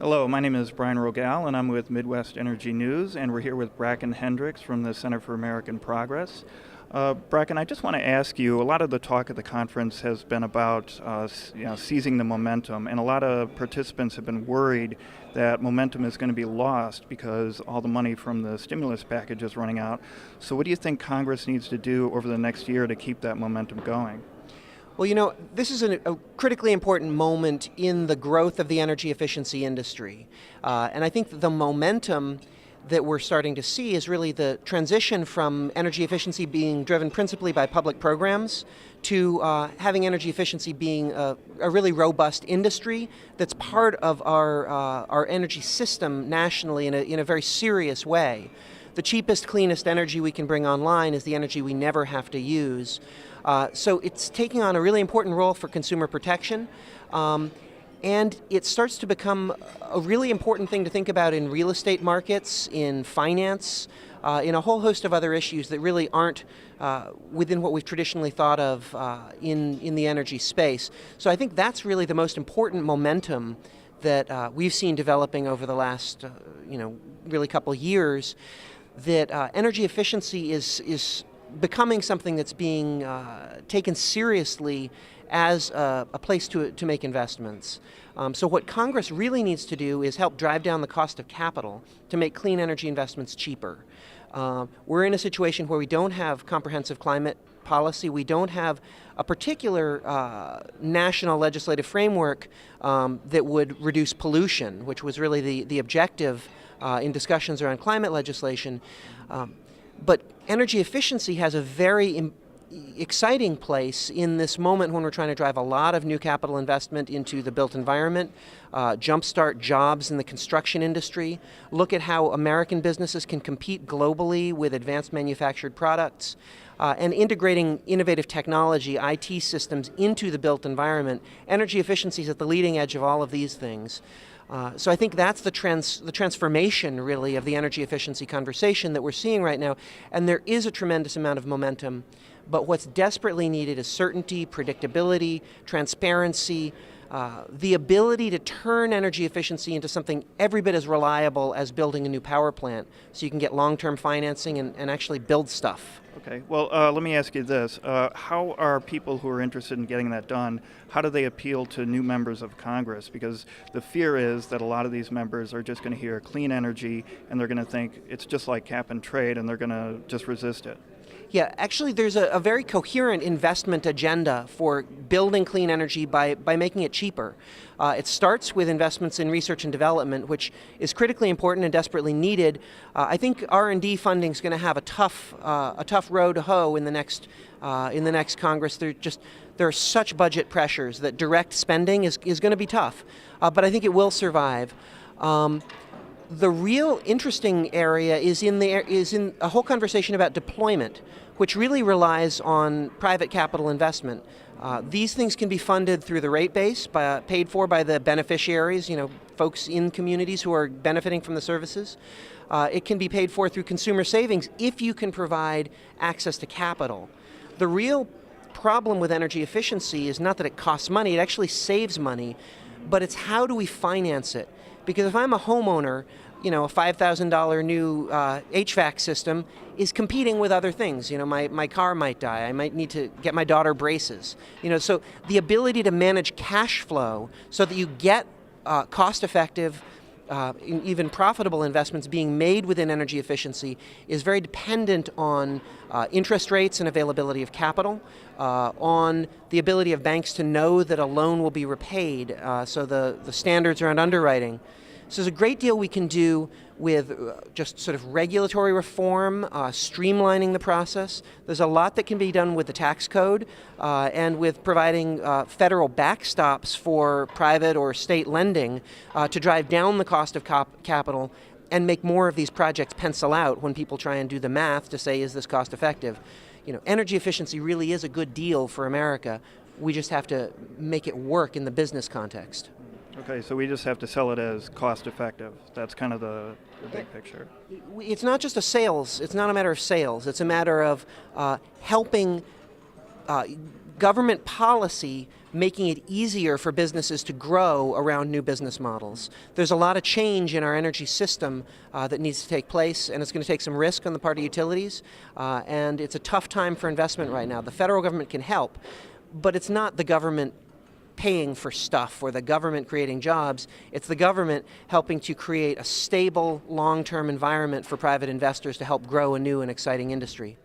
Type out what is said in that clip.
Hello, my name is Brian Rogal, and I'm with Midwest Energy News, and we're here with Bracken Hendricks from the Center for American Progress. Bracken, I just want to ask you, a lot of the talk at the conference has been about seizing the momentum, and a lot of participants have been worried that momentum is going to be lost because all the money from the stimulus package is running out. So what do you think Congress needs to do over the next year to keep that momentum going? Well, this is a critically important moment in the growth of the energy efficiency industry. And I think that the momentum that we're starting to see is really the transition from energy efficiency being driven principally by public programs to having energy efficiency being a really robust industry that's part of our energy system nationally in a very serious way. The cheapest, cleanest energy we can bring online is the energy we never have to use. So it's taking on a really important role for consumer protection. And it starts to become a really important thing to think about in real estate markets, in finance, in a whole host of other issues that really aren't within what we've traditionally thought of in the energy space. So I think that's really the most important momentum that we've seen developing over the last, really couple years, that energy efficiency is becoming something that's being taken seriously as a place to make investments. So what Congress really needs to do is help drive down the cost of capital to make clean energy investments cheaper. We're in a situation where we don't have comprehensive climate policy. We don't have a particular national legislative framework that would reduce pollution, which was really the objective in discussions around climate legislation. But energy efficiency has a very exciting place in this moment when we're trying to drive a lot of new capital investment into the built environment, jumpstart jobs in the construction industry, look at how American businesses can compete globally with advanced manufactured products, and integrating innovative technology, IT systems into the built environment. Energy efficiency is at the leading edge of all of these things. So I think that's the transformation, really, of the energy efficiency conversation that we're seeing right now. And there is a tremendous amount of momentum. But what's desperately needed is certainty, predictability, transparency, the ability to turn energy efficiency into something every bit as reliable as building a new power plant, so you can get long-term financing and actually build stuff. Okay, well, let me ask you this. How are people who are interested in getting that done, how do they appeal to new members of Congress? Because the fear is that a lot of these members are just going to hear clean energy and they're going to think it's just like cap and trade and they're going to just resist it. Yeah, actually there's a very coherent investment agenda for building clean energy by making it cheaper. It starts with investments in research and development, which is critically important and desperately needed. I think R&D funding is going to have a tough row to hoe in the next Congress. There are such budget pressures that direct spending is going to be tough, but I think it will survive. The real interesting area is in a whole conversation about deployment, which really relies on private capital investment. These things can be funded through the rate base, paid for by the beneficiaries, folks in communities who are benefiting from the services. It can be paid for through consumer savings if you can provide access to capital. The real problem with energy efficiency is not that it costs money, it actually saves money, but it's how do we finance it? Because if I'm a homeowner, a $5,000 new HVAC system is competing with other things. My car might die. I might need to get my daughter braces. So the ability to manage cash flow so that you get cost-effective, even profitable investments being made within energy efficiency is very dependent on interest rates and availability of capital, on the ability of banks to know that a loan will be repaid, so the standards around underwriting. So there's a great deal we can do with just sort of regulatory reform, streamlining the process. There's a lot that can be done with the tax code and with providing federal backstops for private or state lending to drive down the cost of capital and make more of these projects pencil out when people try and do the math to say, is this cost effective? Energy efficiency really is a good deal for America. We just have to make it work in the business context. Okay, so we just have to sell it as cost effective. That's kind of the big picture. It's not just it's not a matter of sales. It's a matter of helping government policy making it easier for businesses to grow around new business models. There's a lot of change in our energy system that needs to take place, and it's going to take some risk on the part of utilities, and it's a tough time for investment right now. The federal government can help, but it's not the government paying for stuff or the government creating jobs. It's the government helping to create a stable, long-term environment for private investors to help grow a new and exciting industry.